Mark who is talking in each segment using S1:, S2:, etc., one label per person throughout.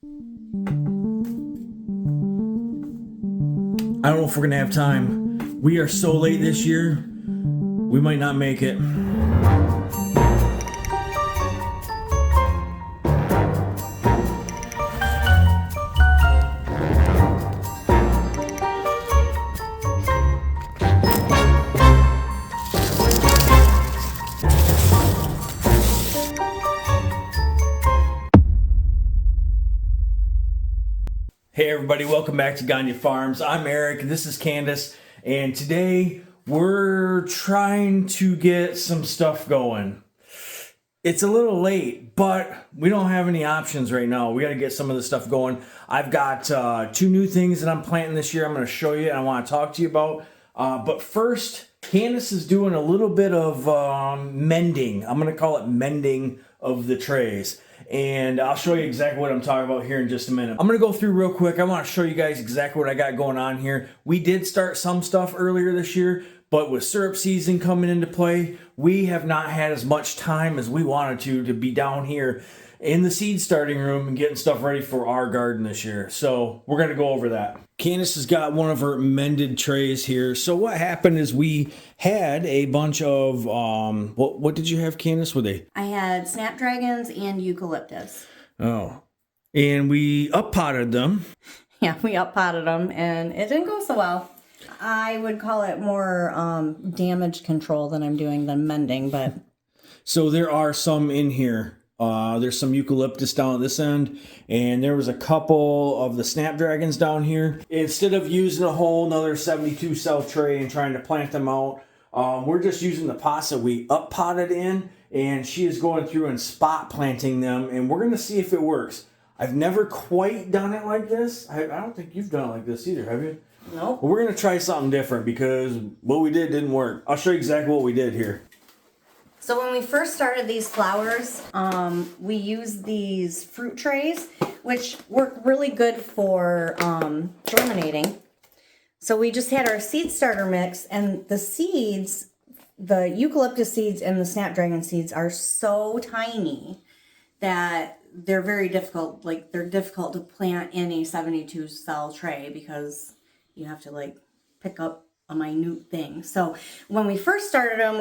S1: I don't know if we're gonna have time. We are so late this year, we might not make it. Hey everybody, welcome back to Gagne Farms. I'm Eric, this is Candace, and today we're trying to get some stuff going. It's a little late, but we don't have any options right now. We got to get some of the stuff going. I've got 2 new things that I'm planting this year I'm going to show you and I want to talk to you about. But first, Candace is doing a little bit of mending. I'm going to call it mending of the trays. And I'll show you exactly what I'm talking about here in just a minute. I'm going to go through real quick. I want to show you guys exactly what I got going on here. We did start some stuff earlier this year, but with syrup season coming into play, we have not had as much time as we wanted to be down here in the seed starting room and getting stuff ready for our garden this year. So we're going to go over that. Candace has got one of her mended trays here. So what happened is we had a bunch of, what did you have, Candace? Were they?
S2: I had snapdragons and eucalyptus.
S1: Oh, and we up-potted them.
S2: Yeah, we up-potted them and it didn't go so well. I would call it more damage control than I'm doing than mending, but.
S1: So there are some in here. There's some eucalyptus down at this end, and there was a couple of the snapdragons down here. Instead of using a whole another 72 cell tray and trying to plant them out, we're just using the pots that we up potted in, and she is going through and spot planting them, and we're going to see if it works. I've never quite done it like this. I don't think you've done it like this either, have you?
S2: No.
S1: Well, we're going to try something different because what we did didn't work. I'll show you exactly what we did here.
S2: So when we first started these flowers, we used these fruit trays, which work really good for germinating. So we just had our seed starter mix, and the seeds, the eucalyptus seeds and the snapdragon seeds are so tiny that they're very difficult. Like, they're difficult to plant in a 72 cell tray because you have to like pick up a minute thing. So when we first started them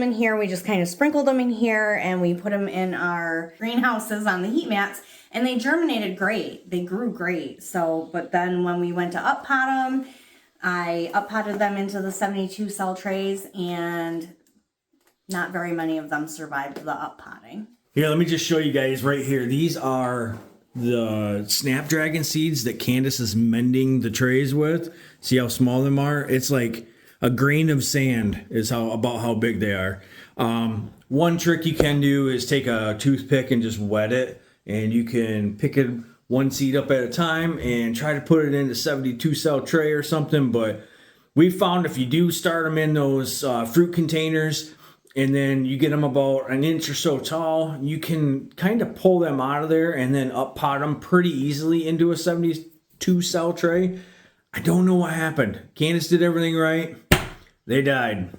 S2: in here. We just kind of sprinkled them in here and we put them in our greenhouses on the heat mats, and they germinated great. They grew great. So, but then when we went to up pot them, I up potted them into the 72 cell trays, and not very many of them survived the up potting.
S1: Here, let me just show you guys right here. These are the snapdragon seeds that Candace is mending the trays with. See how small them are? It's like a grain of sand is about how big they are. One trick you can do is take a toothpick and just wet it, and you can pick it one seed up at a time and try to put it in a 72 cell tray or something. But we found if you do start them in those fruit containers, and then you get them about an inch or so tall, you can kind of pull them out of there and then up pot them pretty easily into a 72 cell tray. I don't know what happened. Candace did everything right. They died.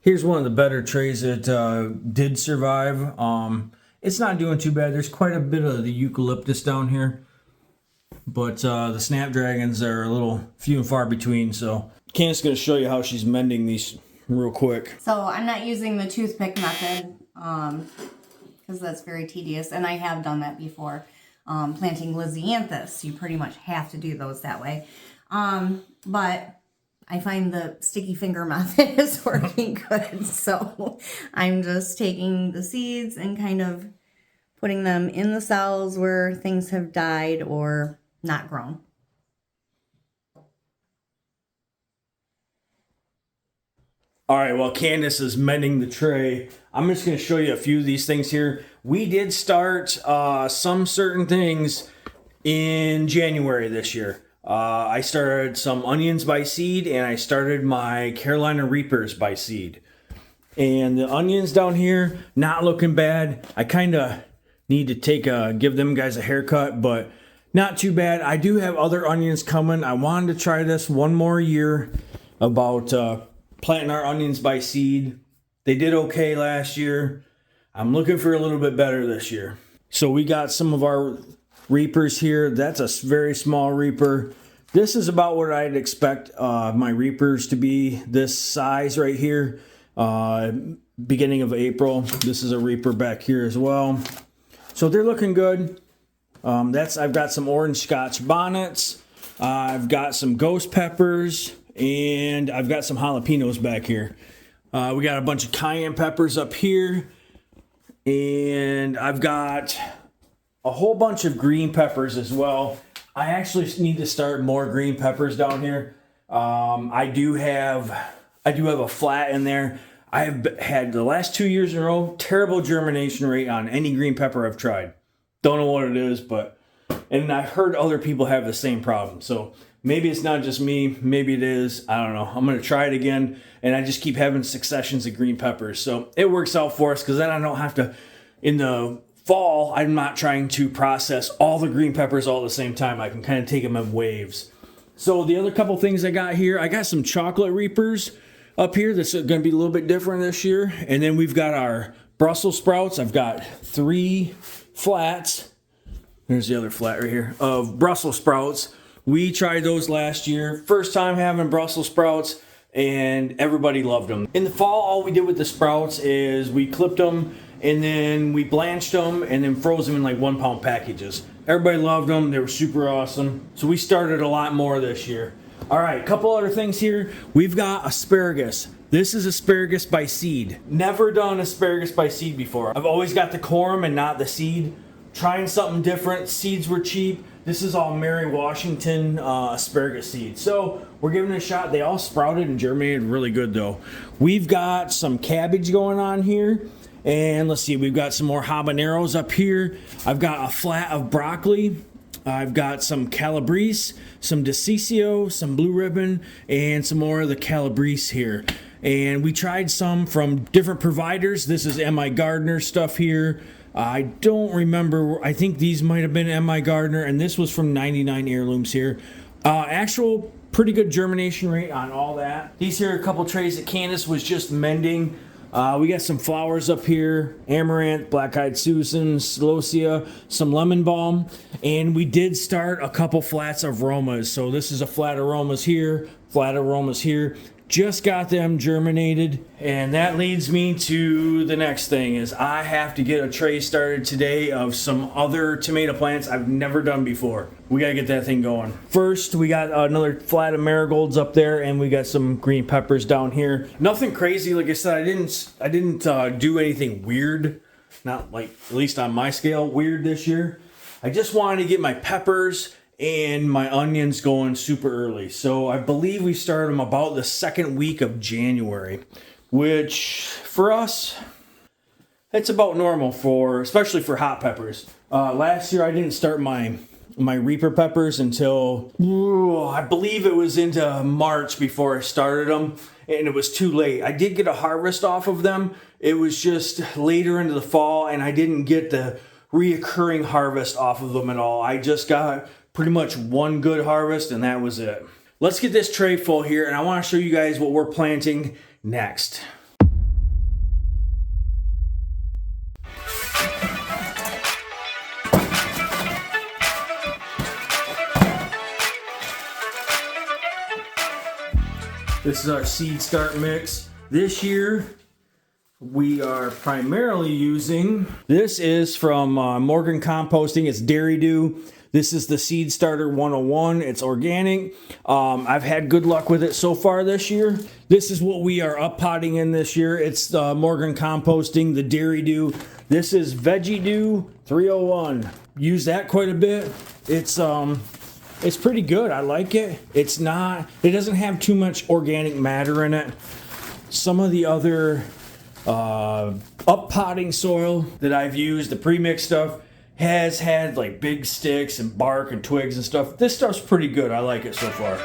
S1: Here's one of the better trays that did survive. It's not doing too bad. There's quite a bit of the eucalyptus down here, but the snapdragons are a little few and far between. So Candace is going to show you how she's mending these real quick.
S2: So I'm not using the toothpick method because that's very tedious, and I have done that before. Planting Lysianthus, you pretty much have to do those that way. But I find the sticky finger method is working good. So I'm just taking the seeds and kind of putting them in the cells where things have died or not grown.
S1: All right, while Candace is mending the tray, I'm just going to show you a few of these things here. We did start some certain things in January this year. I started some onions by seed, and I started my Carolina Reapers by seed. And the onions down here, not looking bad. I kind of need to give them guys a haircut, but not too bad. I do have other onions coming. I wanted to try this one more year about planting our onions by seed. They did okay last year. I'm looking for a little bit better this year. So we got some of our reapers here. That's a very small reaper. This is about what I'd expect my reapers to be, this size right here. Beginning of April. This is a reaper back here as well. So they're looking good. I've got some orange Scotch bonnets. I've got some ghost peppers, and I've got some jalapenos back here. We got a bunch of cayenne peppers up here, and I've got a whole bunch of green peppers as well. I actually need to start more green peppers down here. I do have a flat in there. I've had the last 2 years in a row terrible germination rate on any green pepper I've tried. Don't know what it is, and I've heard other people have the same problem. So maybe it's not just me. Maybe it is. I don't know. I'm going to try it again, and I just keep having successions of green peppers. So it works out for us because then I don't have to, in the fall, I'm not trying to process all the green peppers all at the same time. I can kind of take them in waves. So the other couple things I got here, I got some chocolate reapers up here that's going to be a little bit different this year. And then we've got our Brussels sprouts. I've got 3 flats. There's the other flat right here of Brussels sprouts. We tried those last year. First time having Brussels sprouts, and everybody loved them. In the fall, all we did with the sprouts is we clipped them, and then we blanched them and then froze them in like 1 pound packages. Everybody loved them. They were super awesome. So we started a lot more this year. All right, a couple other things here. We've got asparagus. This is asparagus by seed. Never done asparagus by seed before. I've always got the corm and not the seed. Trying something different. Seeds were cheap. This is all Mary Washington asparagus seeds. So we're giving it a shot. They all sprouted and germinated really good though. We've got some cabbage going on here. And let's see, we've got some more habaneros up here. I've got a flat of broccoli. I've got some calabrese, some decisio, some blue ribbon, and some more of the calabrese here. And we tried some from different providers. This is M.I. Gardner stuff here. I don't remember. I think these might have been M.I. Gardner, and this was from 99 Heirlooms here. Actual pretty good germination rate on all that. These here are a couple trays that Candace was just mending. We got some flowers up here, amaranth, black-eyed Susan, celosia, some lemon balm, and we did start a couple flats of aromas. So this is a flat aromas here, flat aromas here. Just got them germinated, and that leads me to the next thing is I have to get a tray started today of some other tomato plants I've never done before. We gotta get that thing going. First, we got another flat of marigolds up there, and we got some green peppers down here. Nothing crazy, like I said. I didn't do anything weird, not like at least on my scale weird this year. I just wanted to get my peppers and my onions going super early. So I believe we started them about the second week of January, which for us, it's about normal especially for hot peppers. Last year I didn't start my Reaper peppers until, I believe it was into March before I started them, and it was too late. I did get a harvest off of them. It was just later into the fall, and I didn't get the reoccurring harvest off of them at all. I just got pretty much one good harvest, and that was it. Let's get this tray full here, and I want to show you guys what we're planting next. This is our seed start mix. This year, we are primarily using, this is from Morgan Composting. It's Dairy Dew. This is the Seed Starter 101. It's organic. I've had good luck with it so far this year. This is what we are up potting in this year. It's Morgan Composting, the Dairy Dew. This is Veggie Dew 301. Use that quite a bit. It's pretty good. I like it. It doesn't have too much organic matter in it. Some of the other up potting soil that I've used, the pre-mixed stuff, has had like big sticks and bark and twigs and stuff. This stuff's pretty good. I like it so far.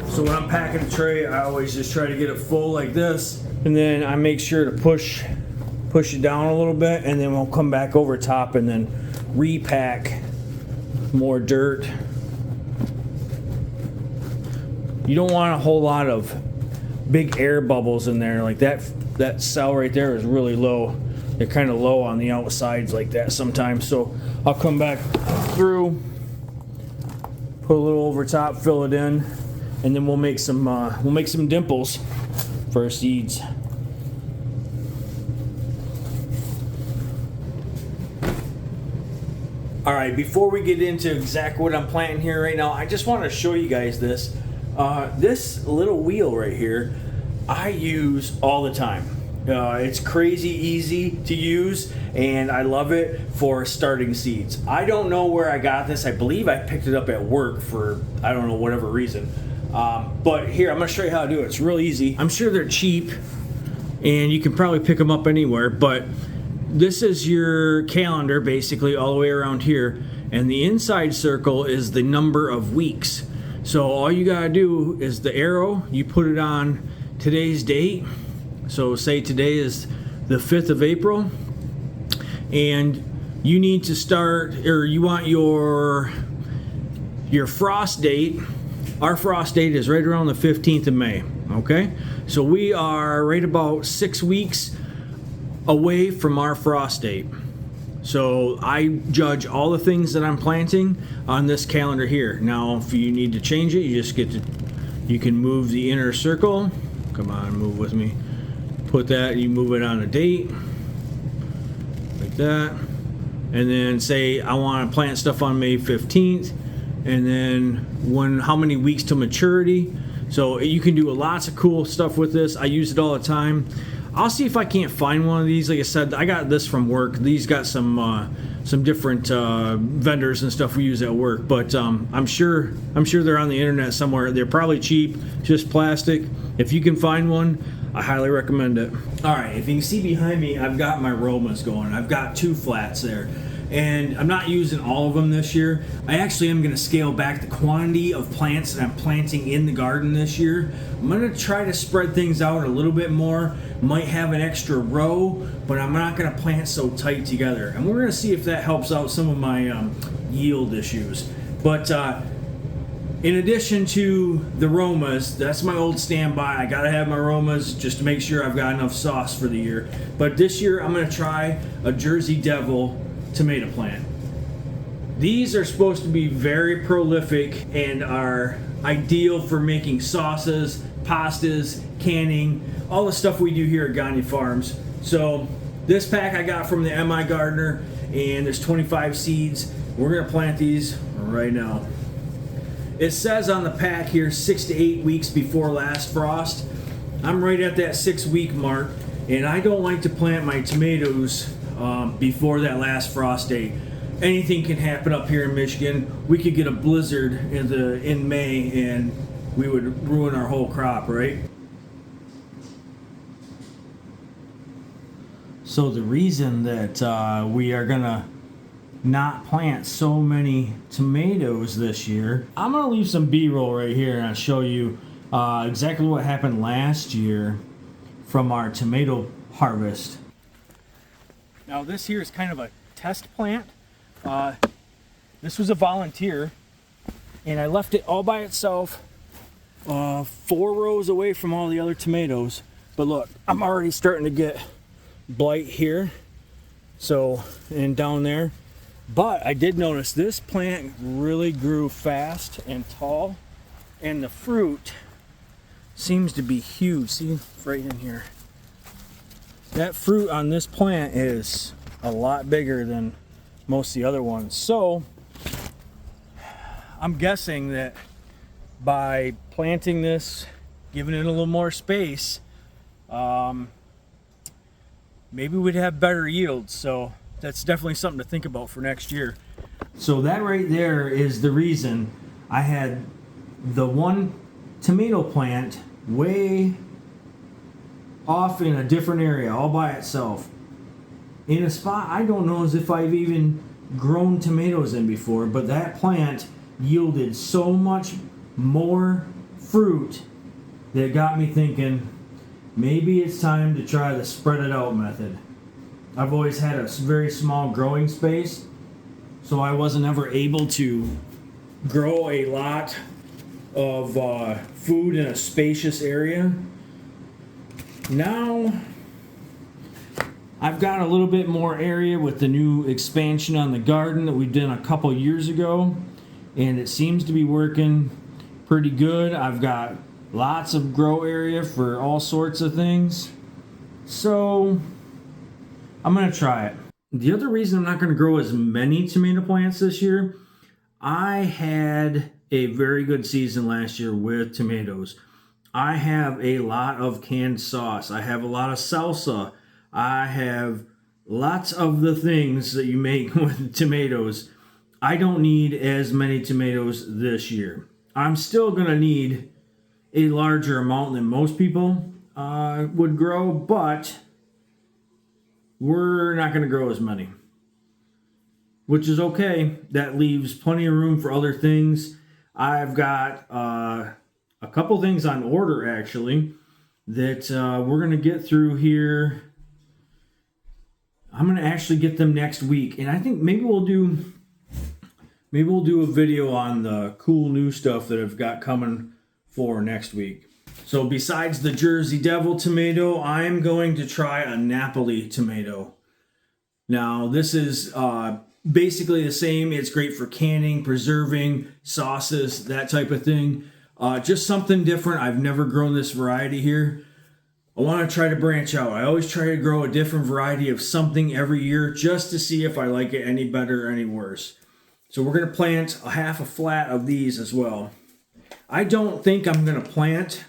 S1: So when I'm packing a tray, I always just try to get it full like this, and then I make sure to push it down a little bit, and then we'll come back over top and then repack more dirt. you don't want a whole lot of big air bubbles in there. Like that cell right there is really low. They're kind of low on the outsides like that sometimes. So I'll come back through, put a little over top, fill it in, and then we'll make some dimples for our seeds. All right, before we get into exactly what I'm planting here right now, I just want to show you guys this. This little wheel right here, I use all the time. It's crazy easy to use, and I love it for starting seeds. I don't know where I got this. I believe I picked it up at work for, I don't know, whatever reason. But here, I'm going to show you how to do it. It's real easy. I'm sure they're cheap, and you can probably pick them up anywhere, but this is your calendar basically all the way around here, and the inside circle is the number of weeks. So all you gotta do is the arrow, you put it on today's date. So say today is the 5th of April, and you need to start, or you want your frost date. Our frost date is right around the 15th of May, okay? So we are right about 6 weeks away from our frost date. So I judge all the things that I'm planting on this calendar here. Now, if you need to change it, you can move the inner circle. Come on, move with me. Put that, you move it on a date, like that. And then say I want to plant stuff on May 15th, and then how many weeks to maturity. So you can do lots of cool stuff with this. I use it all the time. I'll see if I can't find one of these. Like I said, I got this from work. These got some different vendors and stuff we use at work. But I'm sure they're on the internet somewhere. They're probably cheap, just plastic. If you can find one, I highly recommend it. All right, if you can see behind me, I've got my aromas going. I've got 2 flats there. And I'm not using all of them this year. I actually am going to scale back the quantity of plants that I'm planting in the garden this year. I'm going to try to spread things out a little bit more. Might have an extra row, but I'm not going to plant so tight together. And we're going to see if that helps out some of my yield issues. But in addition to the aromas, that's my old standby. I got to have my aromas just to make sure I've got enough sauce for the year. But this year I'm going to try a Jersey Devil tomato plant. These are supposed to be very prolific and are ideal for making sauces, pastas, canning, all the stuff we do here at Gagne Farms. So this pack I got from the MI Gardener, and there's 25 seeds. We're gonna plant these right now. It says on the pack here 6 to 8 weeks before last frost. I'm right at that 6-week mark, and I don't like to plant my tomatoes before that last frost date. Anything can happen up here in Michigan. We could get a blizzard in May, and we would ruin our whole crop, right? So the reason that we are gonna not plant so many tomatoes this year, I'm gonna leave some B-roll right here and I'll show you exactly what happened last year from our tomato harvest. Now this here is kind of a test plant. This was a volunteer, and I left it all by itself, 4 rows away from all the other tomatoes. But look, I'm already starting to get blight here, so, and down there. But I did notice this plant really grew fast and tall, and the fruit seems to be huge. See, right in here. That fruit on this plant is a lot bigger than most of the other ones. So I'm guessing that by planting this, giving it a little more space, maybe we'd have better yields. So that's definitely something to think about for next year. So that right there is the reason I had the one tomato plant way off in a different area all by itself, in a spot I don't know as if I've even grown tomatoes in before. But that plant yielded so much more fruit that got me thinking maybe it's time to try the spread it out method. I've always had a very small growing space, so I wasn't ever able to grow a lot of food in a spacious area. Now I've got a little bit more area with the new expansion on the garden that we've done a couple years ago, and it seems to be working pretty good. I've got lots of grow area for all sorts of things, so I'm gonna try it. The other reason I'm not gonna grow as many tomato plants this year, I had a very good season last year with tomatoes. I have a lot of canned sauce. I have a lot of salsa. I have lots of the things that you make with tomatoes. I don't need as many tomatoes this year. I'm still gonna need a larger amount than most people would grow, but we're not gonna grow as many, which is okay. That leaves plenty of room for other things. I've got a couple things on order actually that we're gonna get through here. I'm gonna actually get them next week, and I think maybe we'll do a video on the cool new stuff that I've got coming for next week. So besides the Jersey Devil tomato, I'm going to try a Napoli tomato. Now this is basically the same. It's great for canning, preserving, sauces, that type of thing. Just something different. I've never grown this variety here. I want to try to branch out. I always try to grow a different variety of something every year just to see if I like it any better or any worse. So we're going to plant a half a flat of these as well. I don't think I'm going to plant,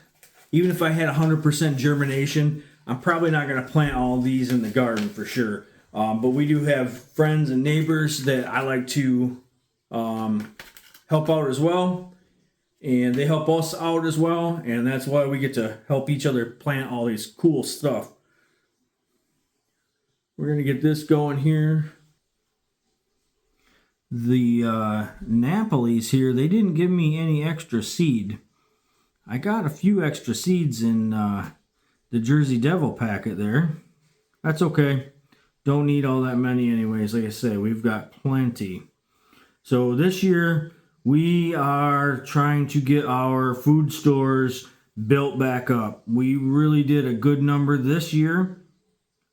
S1: even if I had 100% germination, I'm probably not going to plant all these in the garden for sure. But we do have friends and neighbors that I like to help out as well. And they help us out as well. And that's why we get to help each other plant all these cool stuff. We're going to get this going here. The Napolis here, they didn't give me any extra seed. I got a few extra seeds in the Jersey Devil packet there. That's okay. Don't need all that many anyways. Like I said, we've got plenty. So this year, we are trying to get our food stores built back up. We really did a good number this year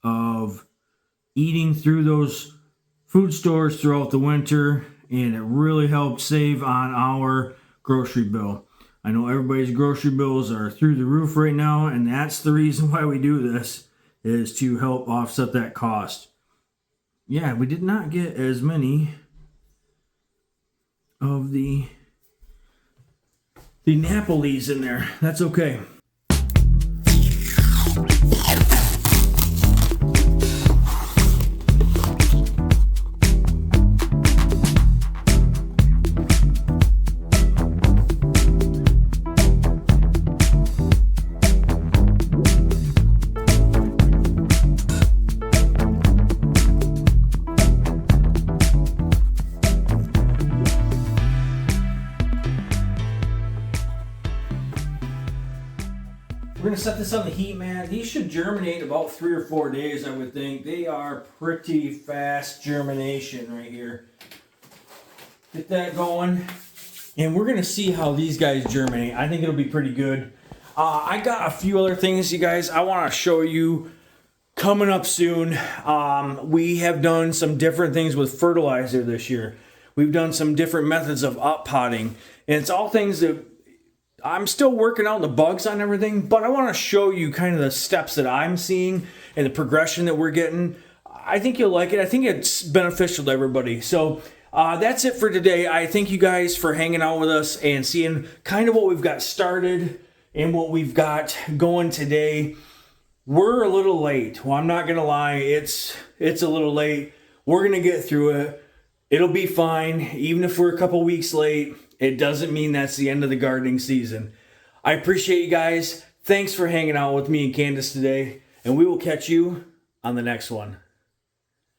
S1: of eating through those food stores throughout the winter, and it really helped save on our grocery bill. I know everybody's grocery bills are through the roof right now, and that's the reason why we do this, is to help offset that cost. Yeah, we did not get as many of the Napolis in there. That's okay. We're going to set this on the heat mat. These should germinate about 3 or 4 days, I would think. They are pretty fast germination right here. Get that going. And we're going to see how these guys germinate. I think it'll be pretty good. I got a few other things, you guys, I want to show you coming up soon. We have done some different things with fertilizer this year. We've done some different methods of up potting. And it's all things that I'm still working out the bugs on everything, but I want to show you kind of the steps that I'm seeing and the progression that we're getting. I think you'll like it. I think it's beneficial to everybody. So that's it for today. I thank you guys for hanging out with us and seeing kind of what we've got started and what we've got going today. We're a little late. Well, I'm not going to lie. It's a little late. We're going to get through it. It'll be fine. Even if we're a couple weeks late, it doesn't mean that's the end of the gardening season. I appreciate you guys. Thanks for hanging out with me and Candace today, and we will catch you on the next one.